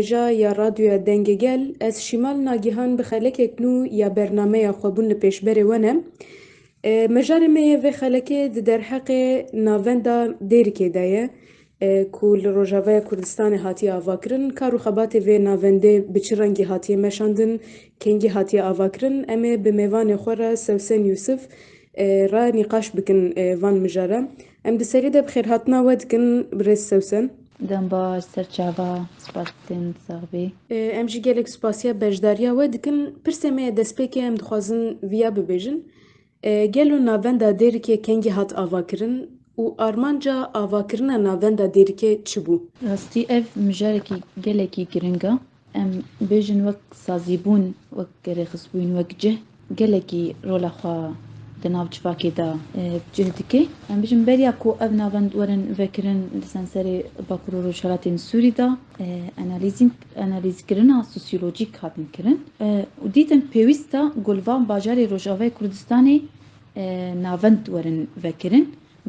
جا یا رادیویا دنگگل از شمال ناگهان بخلکک نو یا برنامه خوابون لپیشبر ونم مجال می و خلکه در حق ناوندا دیرکه دایه کول روجاوه کردستان هاتی آواکرن کارو خبات و ناونده بچرنگی هاتی مشاندن کنگی هاتی آواکرن امه به میوان خورا سوسن یوسف را نقاش بکن وان مجاره ام دسری ده بخیر هاتنا ود کن برس سوسن دەم باش سەرچاوە سپاسن ساغبێ ام جی gelek spasiya bejdariya we dikin pirsê me destpêkê em dixwazin viya bibêjin gelo navenda derikê kengî hat avakirin û armanca avakirina navenda derikê çi bû? ڕاستی ئەv مژارێکی gelekî giring e em bêjin wek sazîbûn wek gerêxistbûn wek cih gelekî rola xwe di nav civakê de cih dike em bêjin beriya ku ev navend werin vekirin li senserê Bakur û Rojhilatên Sûrî de analîzkirina sosyolojîk hatin kirin û dîtin pêwîst e gulvan bajarê Rojavayê Kurdistanê navend werin vekirin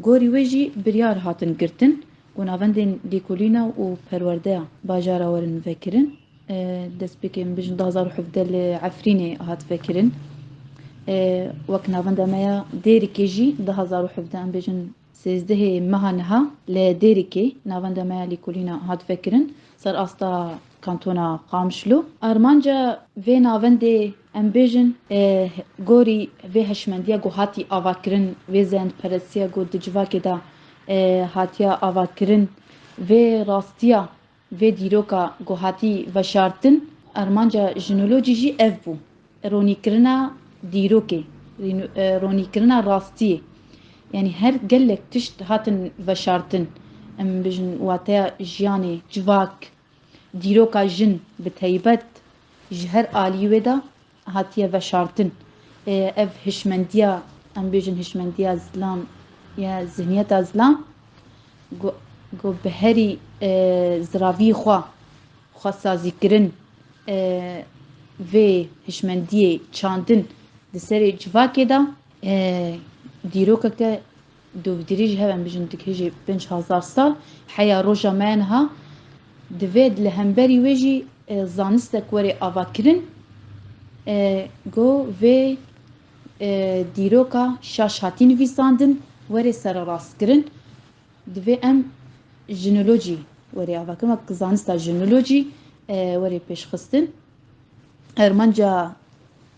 gorî wê jî biryar hatin girtin û navendên lêkolîna û perwerdeya bajara werin vekirin destpêkê em bêjin 2017 li Efrînê hat vekirin wek navenda me ya Dêrikê jî 2017 em bêjin 13 meha niha li Dêrikê navenda me ya lêkolîna hat vekirin ser asta kantona Qamişlo armanca vê navendê em bêjin gorî vê heşmendiya got hatî avakirin vê zênperestiya got di civakê de hatiya avakirin vê rastiya vê dîroka got hatî veşartin armanca jinolojî jî ev bû ronîkirina dîrokê ronîkirina rastiyê yani her gelek tişt hatin veşartin em bêjin wateya jiyanê civak dîroka jin bi taybet ji her aliyî wê de hatiye veşartin ev hişmendiya em bêjin hişmendiya zilam ya zihniyeta zilam got bi herî ziravî xwesazîkirin vê hişmendiyê çandin di serê civakê de dîrokeke dovdirî ji hev em bêjin dikêjî 5000 sal heya roja me niha divê li hemberî wê jî zanistek were avakirin got vê dîroka şaş hatî nivîsandin were serrastkirin divê em jinolojî were avakirin wek zanista jinolojî were pêşxistin armanca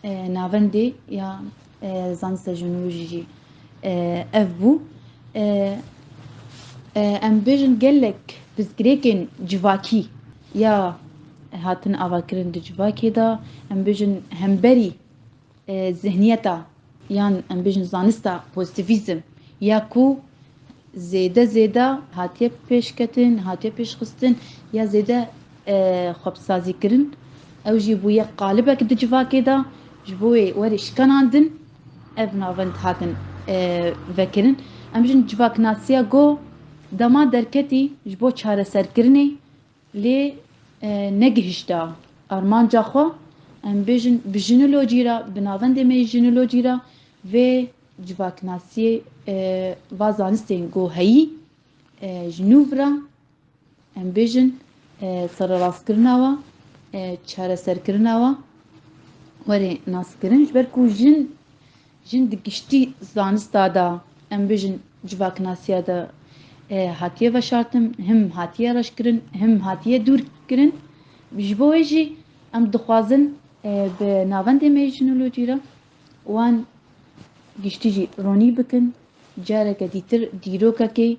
navendê ya zanista jinolojî jî ev bû em bêjin gelek pirsgirêkên civakî ya hatin avakirin di civakê de em bêjin hemberî zihniyeta yan em bêjin zanista pozitivîzm ya ku zêde hatiye pêşketin hatiye pêşxistin ya zêde xwebsazîkirin ew jî bû yek qalibek di civakê de ji bo wê werê şikanandin ev navend hatin vekirin em bêjin civaknasiya got dema derketî ji bo çareserkirinê lê negihîşta armanca xwe em bêjin bi jinolojî re bi navendê me jinolojî re vê civaknasiyê va zanistên got heyî ji nû re em bêjin serrastkirina we çareserkirina we were naskirin ji ber ku jin di giştî zanista de em bêjin civaknasiya de hatiye veşartin him hatiye reşkirin him hatiye dûrkirin ji bo wê jî em dixwazin bi navendê me jinolojî re wan giştî jî ronî bikin careke dîtir dîrokekê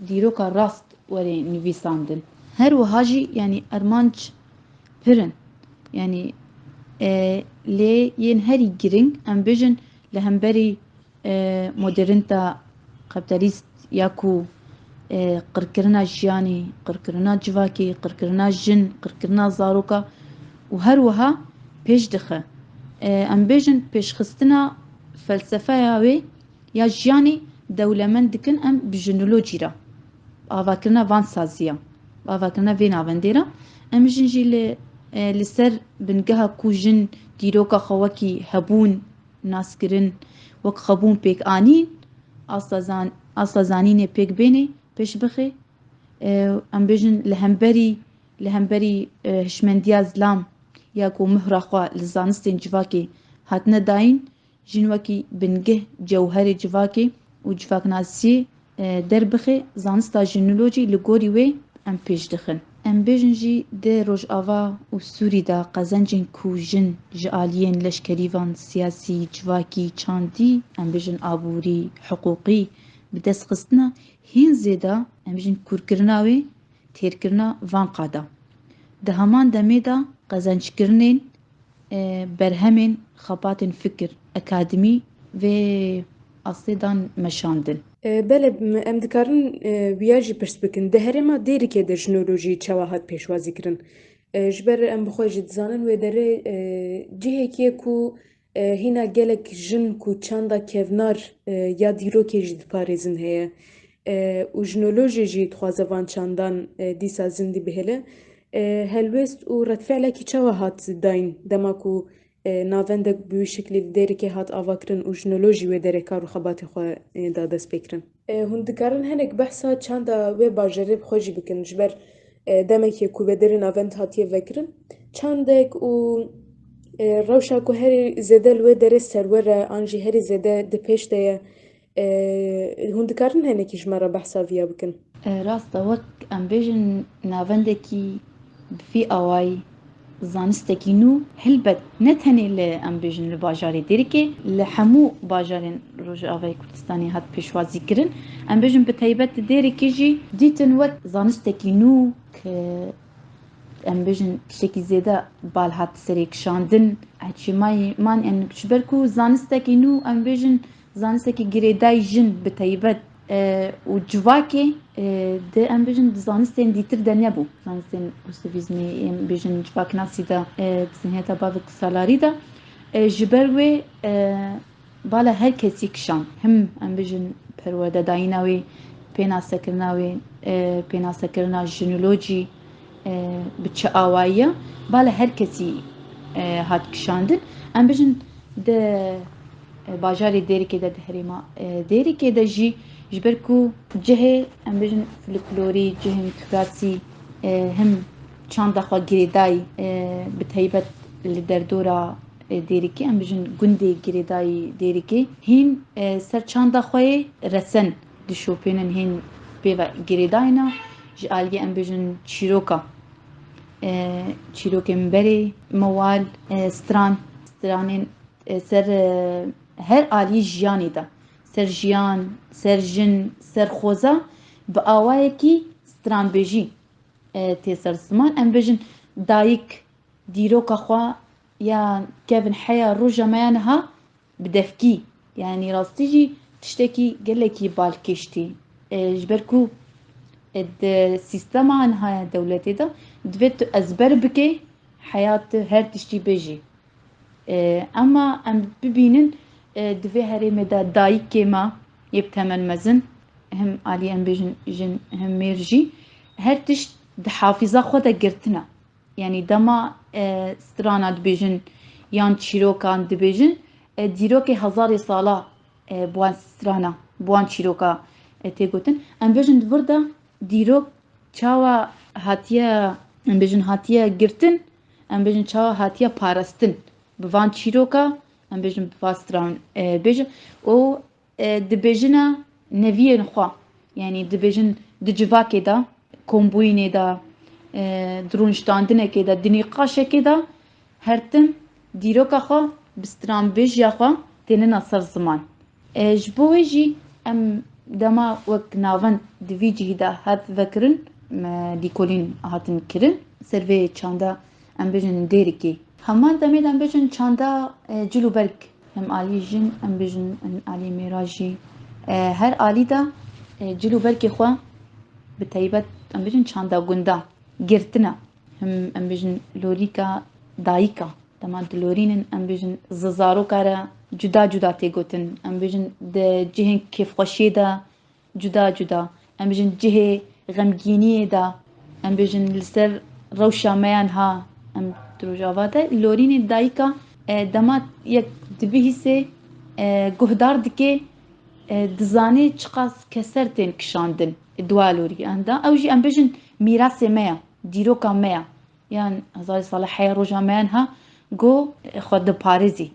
dîroka rast were nivîsandin her wiha jî yani armanc pirin yani lê yên herî giring em bêjin li hemberî modernîta kapitalîst ya ku qirkirina jiyanê qirkirina civakê qirkirina jin qirkirina zaroka û her wiha pêş dixe em bêjin pêşxistina felsefeya wê ya jiyanê dewlemend dikin em bi jinolojî re avakirina van saziya avakirina vê navendê re em bêjin jî li ser bingeha ku jin dîroka xwe wekî hebûn naskirin wek xebûn pêk anîn asta zanînê pêk bênê pêş bixe em bêjin li hemberî لهمبري هشمنديا زلام ياكو مهرا خوا لزانستين جواكي هاتنا داين جنوكي بنجه جوهر جواكي و جواك ناسي دربخي زانستا جنولوجي لغوري وي ام پیش دخن ام بیجن جی ده روش آوا و سوری دا قزنجین کوژن جالین لشکریوان سیاسی جواکی چاندی ام بیجن آبوری حقوقی بدست خستنا هین زیدا ام بیجن کورکرناوی تیرکرنا وان قادا ده همان دمه دا قزنج کرنین برهمین خباتن فکر اکادمی و اصلیدان مشاندن بله ام دکارن ویاجی پرس بکن ده هرما دیری که در جنولوژی چواهات پیشوازی کرن جبر ام بخواه جد زانن و داره جهه که کو هینا گلک جن کو چاندا کونار یا دیرو که جد پارزن هیا و جنولوژی جد خوازوان چاندان دیسا زندی بهله هلوست و ردفعله که چواهات داین دما کو ناوندک به شکلی دیری که هات آواکرن و جنولوژی و دیری کارو خباتی خواه دادست بکرن هندکارن هنک بحثا چاندا و باجره بخوشی بکن جبر دمه که کو به دیری ناوند هاتیه وکرن چاندک و روشا کو هری زده لوی دیری سروره آنجی هری زده دپیش دیه هندکارن هنکی جمارا بحثا ویا بکن راست وک ام بیجن ناوندکی في أواي زانستكي نو هلبت نتهني لأم بيجن الباجاري ديركي لحمو باجارين روج آواي كردستاني هاد بيشوازي كرن أم بيجن بتايبت ديركي جي ديتن وقت زانستكي نو ك أم بيجن شكي زيادة بال هات سريك شاندن هاتشي ماي مان أن كشبركو زانستكي نو أم بيجن زانستكي جريداي جن بتايبت و جواكي ده ام بیجن زانستین دیتر دنیا بو زانستین پوستویزمی ام بیجن جواک ناسی دا زنیتا باوک سالاری دا جبروی بالا هر کسی کشان هم ام بیجن پرواده دایناوی پینا سکرنا جنولوژی بچه آوائیه بالا هر کسی هات کشاندن ام بیجن ده باجاری دیری که ده هریما دیری که ده جی جبركو جهة ام بيجن فلكلوري جهة تراثي هم چند دخوا گريداي بتهيبت لدردورا ديريكي ام بيجن گندي گريداي ديريكي هين سر چند دخوا رسن دشوپينن هين بيوا گريداينا جالي ام بيجن چيروكا چيروكي مبري موال سترانين سر هر آلي جياني دا سر جیان، سر جن، سر خوزا با آوائه کی سترانبیجی تیسر زمان ام بجن دایک دیروکا خوا یا کبن حیا روژا میانها بدفکی يعني راستيجي تشتكي قالكي بالكشتي جبركو السيستم عنها دولتي دا دفت أزبر بكي حياة هر تشتي بيجي أما أم ببينن دوی هری مدا دایی که ما یبتمن مزن هم علی ام بیجن جن هم میرجی هر تشت ده حافظه خود گرتنا يعني دما سترانا دبيجن يان تشيروكان دبيجن ديروكي هزاري صالا بوان سترانا بوان تشيروكا تيغوتن ام بيجن دوردا ديروك چاوا هاتيا ام بيجن هاتيا گرتن ام بيجن چاوا هاتيا پارستن بوان تشيروكا ام بيجن بفاستران بيجن او دبيجنا نوين خوا يعني دبيجن دجواكي دا كومبويني دا درونشتاندنه که دا دنیقاشه که دا هرتن دیروکا خوا بستران بیجیا خوا تینن اثر زمان جبوه جی ام دما وک ناون دویجی دا هات وکرن دیکولین هاتن کرن سروی چاندا ام بیجن دیری که همان دمید ام بیجن چاندا جلو برگ هم آلی جن ام بیجن آلی میراجی هر آلی دا جلو برگ خوا بتایبت ام بیجن چاندا گندا گرتنا هم ام بیجن لوریکا دایکا تمام دلورینن ام بیجن ززارو کارا جدا جدا تیگوتن ام بیجن ده جهن کیف خوشی دا جدا جدا ام بیجن جه غمگینی دا ام بیجن لسر روشا میان ها ام دروجاوا دا لورین دایکا دما یک دبیهی سه گهدار دکه دزانی چقاس کسرتن کشاندن دوالوری اندا اوجی ام بیجن میراث میا دیروکا میا یان هزار سال حیا روژا میان ها گو خود پارزی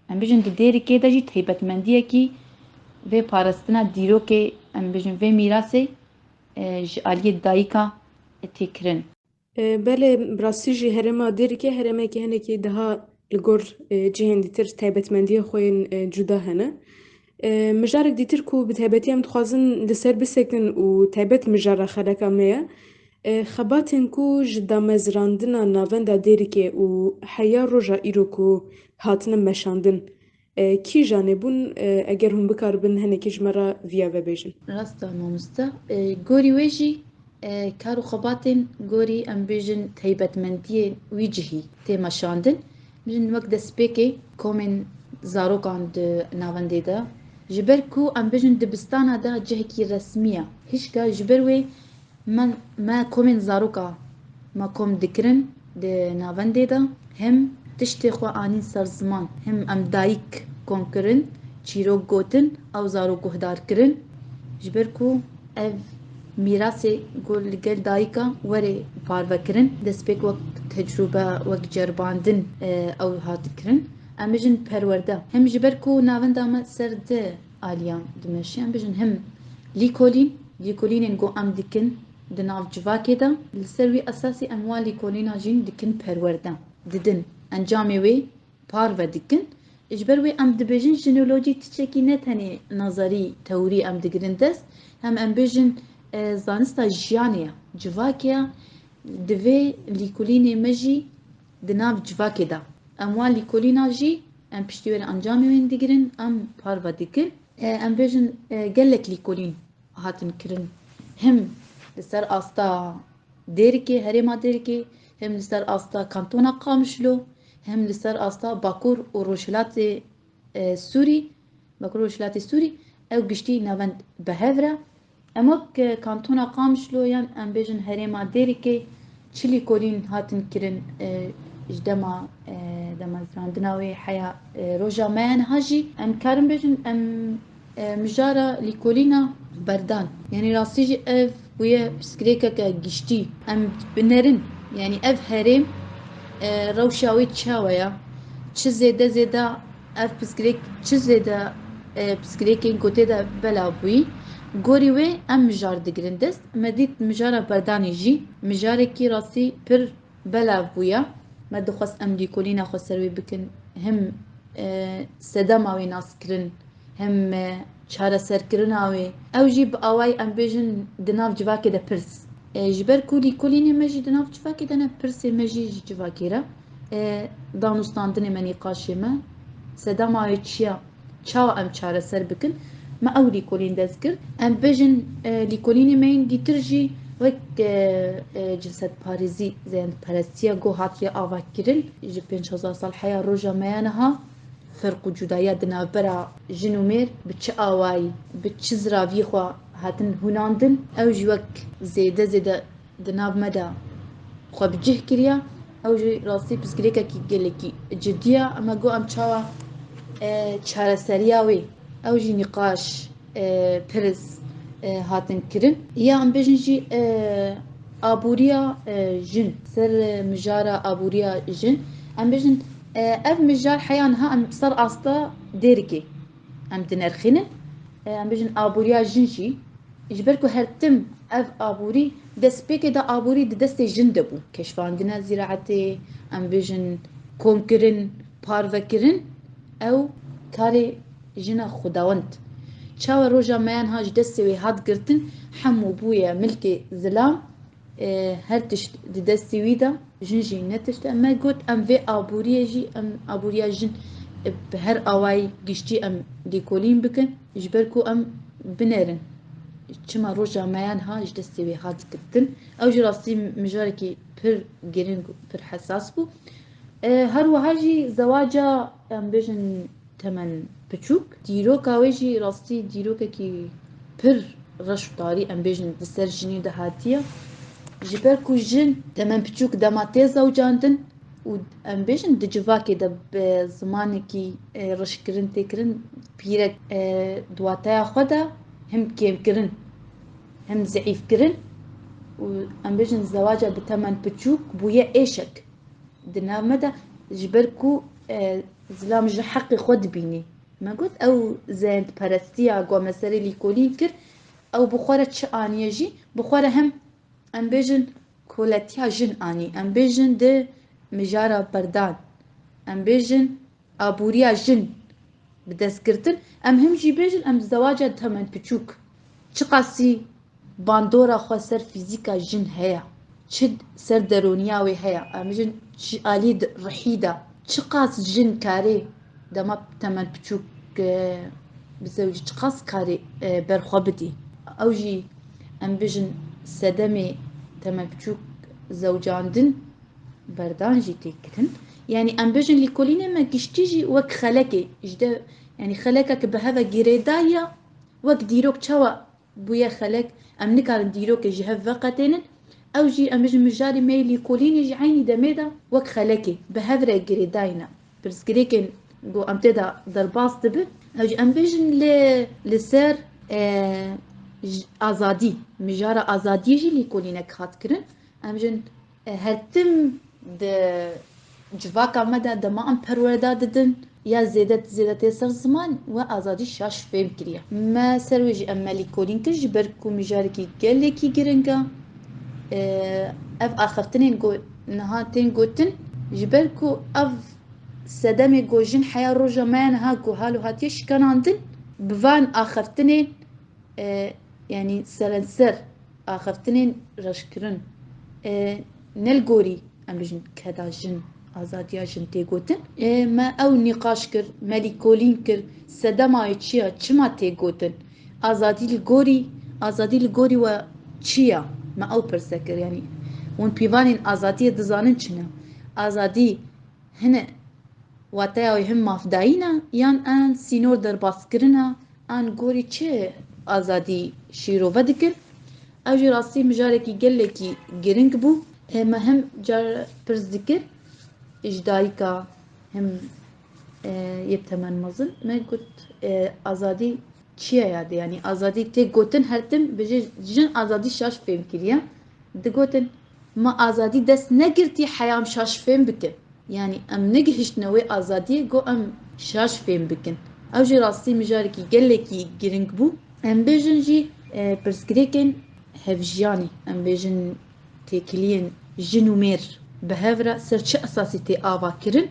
ام بیژن دیری که دجی تیبتمندیه کی و پارستنا دیروکه ام بیژن و میراثی جالی دایکا تکرن. بله براستی جی هرما دیری که هرما که هنه که daha لگور جهان دیتر تایبەتمەندیە خۆیان جودا هەنە مژارێک دیتر کو بە تایبەتی ئەم دخوازن لەسەر بسێکن و تایبەت مژارە خەلەکە مەیە خەباتên ku ji damezrandina navenda Dêrikê û heya roja îro ku hatine meşandin kîjan ê bûn eger hûn bikaribin hinekî ji me re vîya vebêjin. Rasta mamosta گۆری wê jî kar û xebatên gorî em bêjin taybetmendiyên wî cihî tê meşandin bijin wek destpêkê komên zarokan di navendê de ji ber ku em bêjin dibistana de cihekî resmî ye hişka ji ber wê me komên zaroka me kom dikirin di navendê de hem tiştê xwe anîn ser ziman hem em dayîk kom kirin çîrok gotin ew zarok guhdar kirin ji ber ku ev mîrasê got li gel dayîka werê parvekirin destpêk wek tecrûbe wek ceribandin ew hatkirin em bijin perwerde hem ji ber ku navenda me ser di aliyan dimeşî em bijin hem lîkolînên got em dikin di nav civakê de li ser wî esasî em wan lîkolîna jîn dikin perwerde didin encamê wê parve dikin ji ber wê em dibêjin jinolojî tiştekî ne tenê nazarî tewrî em digirin dest hem em bêjin zanista jiyanê ye civakê ye di vê lîkolînê me jî di nav civakê de em wan lîkolîna jî em piştî wê re encamê wê digirin em parve dikin em bêjin gelek lîkolîn hatin kirin hem li ser asta Dêrikê herêma Dêrikê hem li ser asta kantona Qamişlo hem li ser asta Bakur û Rojhilatê Sûrî Bakur û Rojhilatê Sûrî ew giştî navend bihev re em wek kantona Qamişlo yan em bêjin herêma Dêrikê çi lîkolîn hatin kirin ji dema demezrandina wê heya roja me yan ha jî em karin bêjin em mijara lîkolîna berdan yanî rastî jî ev bûye pirsgirêkeke giştî em binerin yanî ev herêm rewşa wê çawa ye çi zêde zêde ev pirsgirêk çi zêde pirsgirêkên gotê de belav bûyî gorî wê em mijar digirin dest me dît mijara berdanê jî mijarekî rastî pir belav bûye me dixwast em lîkolîna xwe ser wê bikin hem sedema wê naskirin hem çareserkirina wê ew jî bi awayî em bêjin di nav civakê de pirs ji ber ku lîkolînê me jî di nav civakê de ne pirsê me jî ji civakê re danûstandinê me nîqaşê me sedema wê çi ye çawa em çareser bikin me ew lîkolîn dest kir em bêjin lîkolînê me yên dîtir jî wek cinsetparêzî zênperestiya got hatiye avakirin ji 5000 sal heya roja me ya niha ferq û cudaya di navbera jin û mêr bi çi awayî bi çi ziraviyê xwe hatin hûnandin ew jî wek zêde zêde di nav me de xwe bi cih kiriye ew jî rastî pirsgirêkekî gelekî cidî ye em got em çawa çareseriya wê ew jî nîqaş pirs hatin kirin ya em bêjin jî abûriya jin ser mijara abûriya jin em bêjin ev mijar heya niha em ser asta Dêrikê em dinerxînin em bêjin abûriya jin jî ji ber ku her tim ev abûrî destpêkê de abûrî di destê jin de bû keşfandina zîraetê em bêjin komkirin parvekirin ew karê jina xwedawend çawa roja me yan ha ji destê wê hat girtin hemû bûye milkê zilam her tişt di destê wî de jin jî ne tişt e me got em vê abûriyê jî em abûriya jin bi her awayî giştî em lîkolîn bikin ji ber ku em binerin çima roja me yan ha ji destê wê hat girtin ew jî rastî mijarekî pir giring û pir hesas bû her wiha jî zewaca em bêjin temen piçûk dîroka wê jî rastî dîrokekî pir reş û tarî em bêjin di ser jinê de hatiye ji ber ku jin temen piçûk dema tê zewcandin û em bêjin di civakê de bi zimanekî reşkirin têkirin pîrek duwateya xwe de hem kêmkirin hem zeîfkirin و ام بيجن زواجة بتمن بتشوك بويا ايشك دنا مدى جبركو زلام جا حقي خود بيني ما قلت او زين برستيا قو مساري لي كولين كر او بخورة شانية جي بخورة هم ام بيجن كولاتيا جن اني ام بيجن ده مجارة بردان ام بيجن ابوريا جن بدسكرتن ام هم جي بيجن ام زواجة تمن بتشوك چقاسی باندورا خو سر فیزیکا جن هيا چد سر درونیاوی هيا امجن آلید رحیدا چقاس جن کاری دما تمن بچوک بزوجي چقاس کاری برخوا بدي او جي ام بيجن سدمي تمن بچوك زوجاندن بردان جي تيكتن يعني ام بيجن لكولينا ما كشتيجي وك خلقي جدا يعني خلقك بهذا جريدايا وك ديروك تشوا بويا خلق ام نكارن ديروك جهه وقتين او جي ام بيجن مجاري ميلي كوليني جي عيني دميدا وك خلقي بهذا جريداينا بس كريكن جو ام تدا درباس دب او جي ام بيجن لسر ازادي مجارة ازادي جي لكولينا كات كرن ام جن هرتم د جواکا مدى دما ام پرورده ددن یا زیادت سر زمان و آزادی شاش فهم کریه ما سرویجی امالی کولین کر جبرکو مجارکی گله کی گرنگا اف آخرتنین گو نهاتین گوتن جبرکو اف سدمي جوجين حياة روجا مان ها جو هالو هاتيش كان عندن بفان آخرتنين يعني سلنسر آخرتنين رشكرن نلقوري ام بجن كدا جن آزادیا جن تیگوتن ما او نقاش کر ملی کولین کر سدمای چیا چما تیگوتن آزادی لگوری و چیا ما او پرسکر يعني ون پیوانین آزادی دزانن چنه آزادی هنه واتاوی هم مافداینا یان ان سینور در باسکرنا ان گوری چه آزادی شیرو ودکن او جی راستی مجارکی گله کی گرنگ بو ما هم جار پرز ذكر إجداريكا هم يبتمن مزن ما قلت آزادي چيا يادي يعني آزادي تي قوتن هرتم بجي جن آزادي شاش فهم كريا دي قوتن ما آزادي دست نگرتي حيام شاش فهم بكن يعني ام نگهش نوي آزادي قو ام شاش فهم بكن او جي راستي مجاركي قلكي گرنگ بو ام بيجن جي برسكريكن هفجياني ام بيجن تيكلين جنومير بهافرا سرچ اساسي تي آوا كرن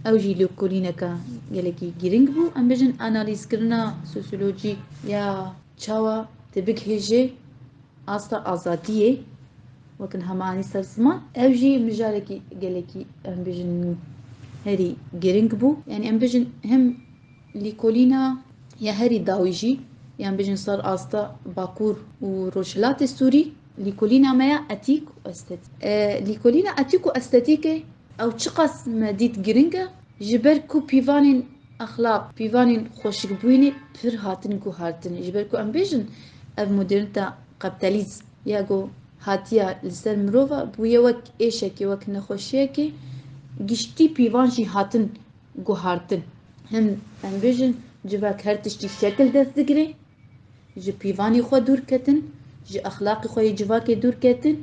او جي لوكولينكا يلكي گرنگ بو ام بيجن اناليز كرنا سوسيولوجي يا چاوا تبك هجي اصلا ازاديه وكن هماني سرسما او جي مجالكي گلكي ام بيجن هري گرنگ بو يعني ام بيجن هم ليكولينا يا هري داويجي يعني بيجن صار استا باكور وروشلات السوري ليكولينا مايا اتيك واستاتيك ليكولينا اتيك واستاتيك او تشقص مديت جرينجا جبركو بيفانين اخلاق بيفانين خوشك بويني بير هاتن كو هاتن جبركو ام بيجن اف مودرنتا قابيتاليز ياغو هاتيا لسر مروفا بويا وك ايشكي وك نخوشيكي گشتي بيفانجي هاتن جو هارتن هم ام بيجن جباك هرتشتي شكل دست دگري جي بيفاني خو دور كتن جي اخلاقي خوي جواكي دور كتن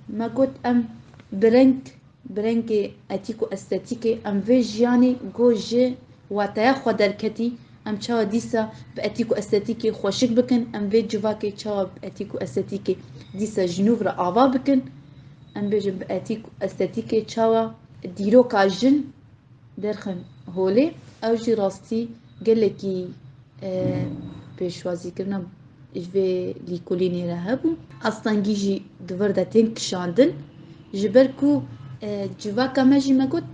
ما قلت ام برنك اتيكو استاتيكي ام في جياني جو جي واتايا خو دركتي ام چاوا ديسا باتيكو استاتيكي خوشك بكن ام في جواكي چاوا باتيكو استاتيكي ديسا جنوب را آوا بكن ام بيجن باتيكو استاتيكي چاوا ديرو كاجن درخن هولي او جي راستي قلكي بيشوازي كرنا جبه ليكوليني رهبو اصلا جيجي دوردا تين كشاندن جبركو جواكا ماجي ما قلت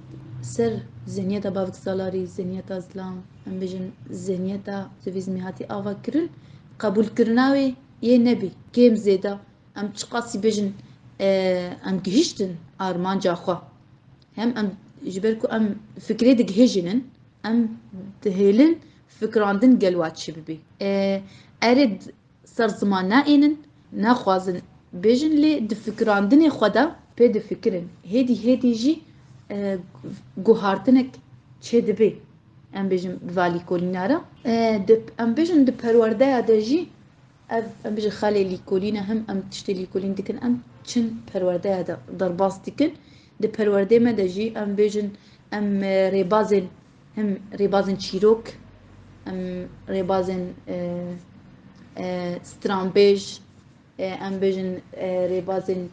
سر زنيتا بافك سالاري زنيتا زلام ام بيجن زنيتا سوفيزمي هاتي آوا كرن قبول كرناوي يه نبي كيم زيدا ام تشقاسي بيجن ام جهشتن ارمان جاخوا هم جبركو ام فكري دجهجنن ام دهيلن فكراندن قلوات شببي ارد سر زمان نائنن ناخوازن بيجن لي دفكراندن خدا بي دفكرن هيدي جي گوهارتنك چه دبي ام بيجن بالي كولينارا ام بيجن د پرورده دا جي ام بيجي خالي ليكولينا هم ام تشتي ليكولين دكن ام تشن برورده هذا ضرباس دكن دي برورده ما دجي ام بيجن ام ريبازن هم ريبازن شيروك ام ريبازن سترامبيج ام بيجن ريبازن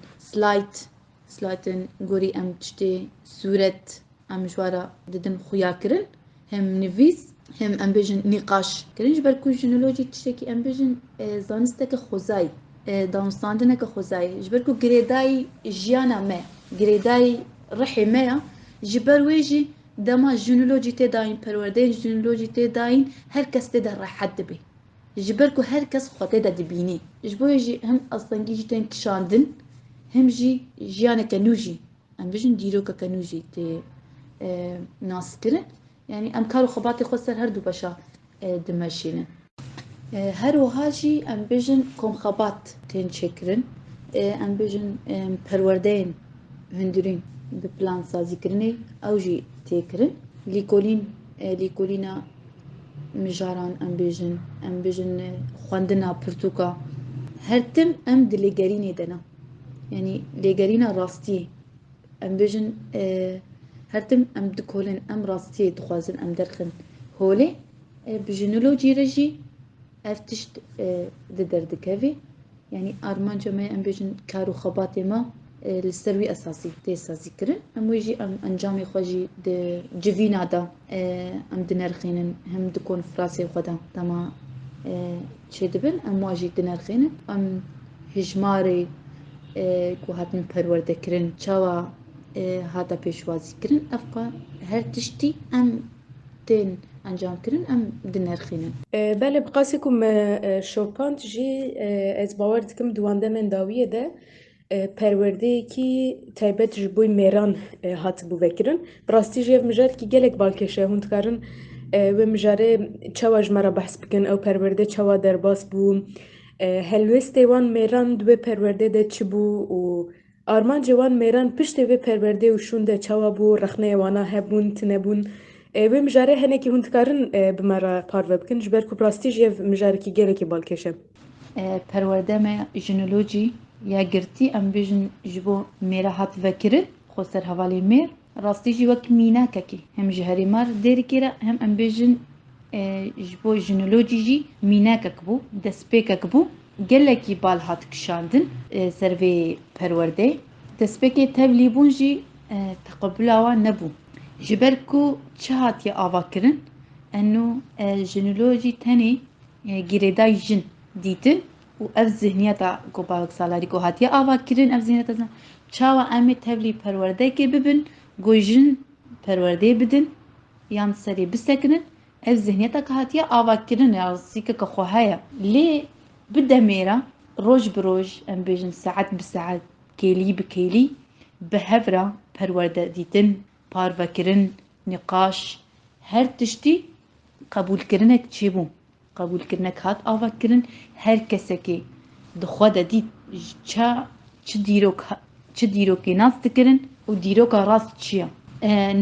سلايتن غوري ام تشتي صورت ام جوارا ددن خويا كرن هم نفيس هم ام بيجن نقاش كرنج بركو جنولوجي تشتكي ام بيجن زانستك خوزاي دانستاندنك خوزاي جبركو جريداي جيانا ما جريداي رحي ما جبر ويجي دما جنولوجي تداين پروردين جنولوجي تداين هر کس تدا راح حد به جبركو هر کس خود تدا دبيني جبو يجي هم اصلا جي تن كشاندن هم جي جيانا كنوجي ام بيجن ديروكا كنوجي تي ناس كرن يعني ام كارو خباتي خسر هر دو بشا دمشينن هر وهاجي ام بيجن كوم خبات تين شكرن ام بيجن پروردين هندرين ببلان سازي كرني او جي تيكرن ليكولينا مجاران ام بيجن خواندنا برتوكا هرتم ام دليگريني دنا يعني ليگرينا راستي ام بيجن هرتم ام دكولن ام راستي دخوازن ام درخن هولي بجنولوجي رجي افتشت دردكافي يعني ارمانجا ما ام بيجن كارو خباتي ما السروي اساسي تيسازي كرن ام ويجي ام انجامي خوجي د جفينا دا ام دنرخينن هم دكون فراسي خدا تما شدبن ام واجي دنرخينن ام هجماري كو هاتن پرورده كرن چاوا هاتا پیشوازی کرن افقا هر تشتی ام تین انجام کرن ام دنرخینن بله بقاسكم شوپان جي از باور دكم دوانده من داویه ده پرورده کی تایبت جبوی میران هات بو وکرن براستی جیف مجال کی گلک بالکشه هون تکارن و مجاره چوا جمرا بحث بکن او پرورده چوا در باس بو هلوسته وان میران دو پرورده ده چی بو و آرمان جوان میران پشت و پرورده و شون ده چوا بو رخنه وانا هبون تنبون و مجاره هنه کی هون تکارن بمرا پارو بکن جبر کو براستی جیف مجاره کی گلک بالکشه پرورده ما جنولوژی یا گرتی ام بیجن جبو میرا هات وکرد خوستر حوالی میر راستی جی وک مینا ککی هم جهری مار دیری کرا هم ام بیجن جبو جنولوژی جی مینا ککبو دسپی ککبو گلکی بال هات کشاندن سروی پرورده دسپی که تبلیبون جی تقبل آوان نبو جبرکو چه هات یا آوا کرن انو جنولوژی تنی گیردای جن دیتن و اف ذهنیتا کو باوک سالاری کو هاتیا آوا کرن اف ذهنیتا چاوا امی تبلی پرورده که ببن گوجن پرورده بدن یان سری بسکنن اف ذهنیتا که هاتیا آوا کرن یا سیکا که خواهایا لی بده میرا روش بروش ام بیجن ساعت بساعت کیلی بکیلی بهفرا پرورده دیتن پارو کرن نقاش هر تشتی قبول کرنک چی بو قبول کرنک هات آوا کرن هر کسی که دخواد دید چه دیروکی ناس دکرن و دیروکا راست چیه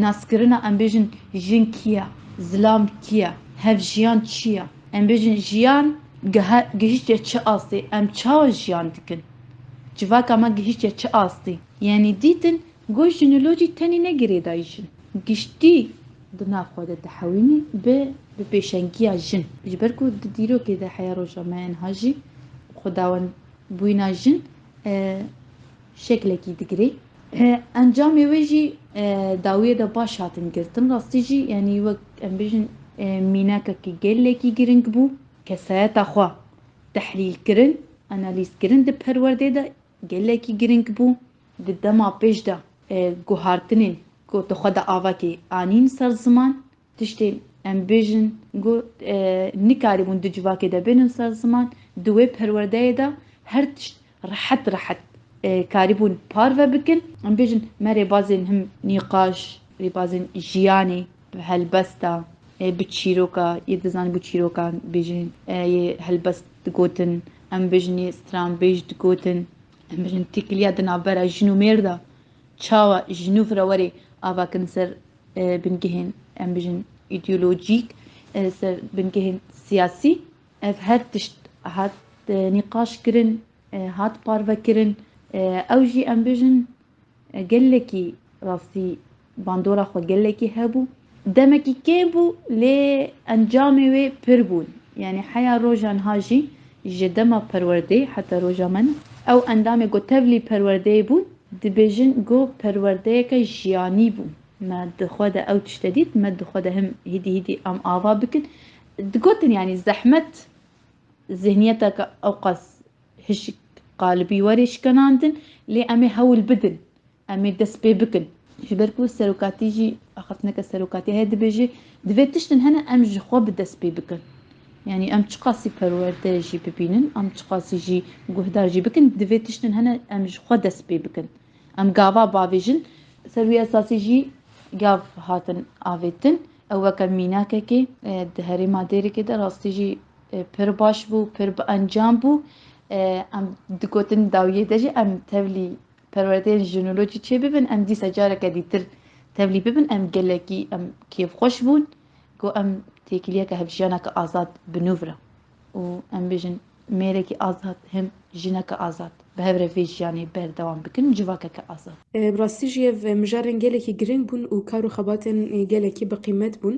ناس کرنا ام بیجن جن کیا زلام کیا هف جیان چیه ام بیجن جیان گهیشتیا چه آستی ام چاو جیان دکن جواکا ما گهیشتیا چه آستی یعنی دیتن گوش جنولوژی تنی نگیری دایشن گشتی دنا خود دحوینی به پیشنگی جن جبرکو دیرو که ده حیا روشا من هاجی خداوند بوینا جن شکل کی دگری انجام ویجی داویه ده باش هاتن گرتن راستی جی یعنی وقت ام بیجن میناکا کی گله کی گرنگ بو کسایت خوا تحلیل کرن انالیز کرن ده پرورده ده گله کی گرنگ بو ده دما پیش ده گوهارتنین کو تو خدا آوا کی آنین سر زمان تشتین ام بیجن گو نکاری بون دجوا که ده بینن سر زمان دوی پرورده ده هر تشت راحت كاريبون بارفا بكن ام بيجن مري بازن هم نقاش ريبازن جياني هالبستا بتشيروكا يدزان بتشيروكا بيجن هالبست تقوتن ام بيجني سترام بيج تقوتن ام بيجن تكليا دنا برا جنو ميردا تشاوا جنو فراوري افا كنسر بنجهن ام بيجن ايديولوجيك سر بنجهن سياسي اف هر تشت هات نقاش كرن هات بارفا كرن او جي ام بيجن قلكي راسي باندورا خو قلكي هبو دمكي كيبو لي انجامي وي بربون يعني حيا روجان هاجي جدما پرورده حتى روجا من او اندامي گو تبلي پرورده بون دبيجن گو پرورده که جياني بون ما دخوده او تشتديد ما دخوده هم هدي ام آوا بكن دقوتن يعني زحمت ذهنيتك اوقس هش قالبي وريش كناندن لي امي هول بدن امي دس بي بكن شبركو السلوكاتي جي اخذناك السلوكاتي هاي دبيجي دفيتشتن هنا ام جخوا بدس بي بكن يعني ام تشقاسي پرورده جي ببينن ام تشقاسي جي گهدار جي بكن دفيتشتن هنا ام جخوا دس بي بكن ام قاوا بافيجن سروي اساسي جي قاف هاتن آويتن او وكا ميناككي دهري ما ديري كده راستي جي پر باش بو پر انجام بو ام دگوتن داویه دجی ام تبلی پرورده جنولوژی چه ببین ام دی سجاره کدی تر تبلی ببین ام گلکی ام کیف خوش بون گو ام تیکلیه که هفجانا که آزاد بنوورا و ام بجن میره که آزاد هم جنا که آزاد به هفره ویجیانی بردوام بکن جواکه که آزاد براستی جیف مجارن گلکی گرنگ بون و کارو خباتن گلکی بقیمت بون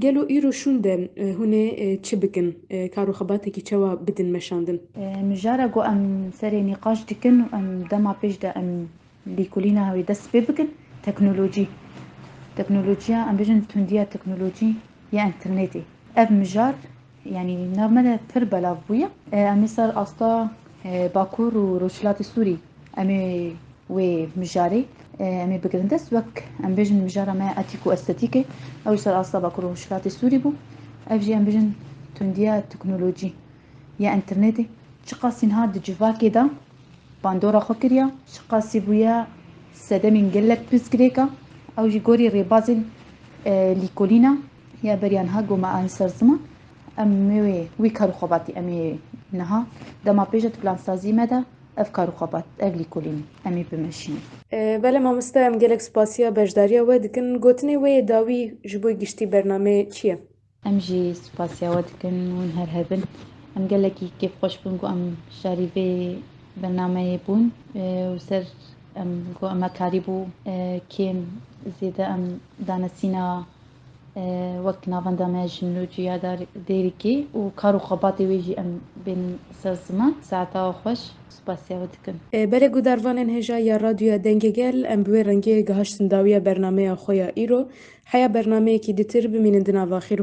گلو ایرو شوندن هونه چه بکن کارو خباتکی چوا بدن مشاندن مجارة جو ام سري نقاش دكن ام دما بيش دا ام ليكولينا هاوي دس بيبكن تكنولوجيا ام بيجن تنديا تكنولوجي يا انترنتي اف مجار يعني نعمل پر بلاوية امي صار استا باكور و روشلات سوري امي و مجاري امي بگرندس وك ام بيجن مجارة ما اتيكو استاتيكي او صار استا باكور و روشلات سوري بو اف جي ام بيجن تنديا تكنولوجي يا انترنتي شقاسي نهار دجفا كده باندورا خوكريا شقاسي بويا سادة من قلك بسكريكا او جيغوري ريبازل ليكولينا يا بريان هاقو ما انسر زمان امي ويكارو خوباتي امي نها دما بيجت بلان سازي مدا افكارو خوبات اف ليكوليني امي بمشيني بله ما مستهم گلک سپاسیا بجداریا و دکن گوتنی و داوی جبوی گشتی برنامه چیه؟ ام جي سپاسيا ودكن ونهر هبن ام قالكي كيف خوش بون قو ام شاريفي برنامج بون وسر ام قو ام كاريبو كيم زيادة ام دانسينا وقت نافن دامج نوجيا دار ديريكي وكارو خباتي ويجي ام بين سرزمان ساعتا خوش سپاسيا ودكن بله گوداروانن هجا یا رادیو دنگگل ام بوی رنگی گهشتن داویه برنامه خویا ایرو حیا برنامه کی دیتر بمینن دنا واخیر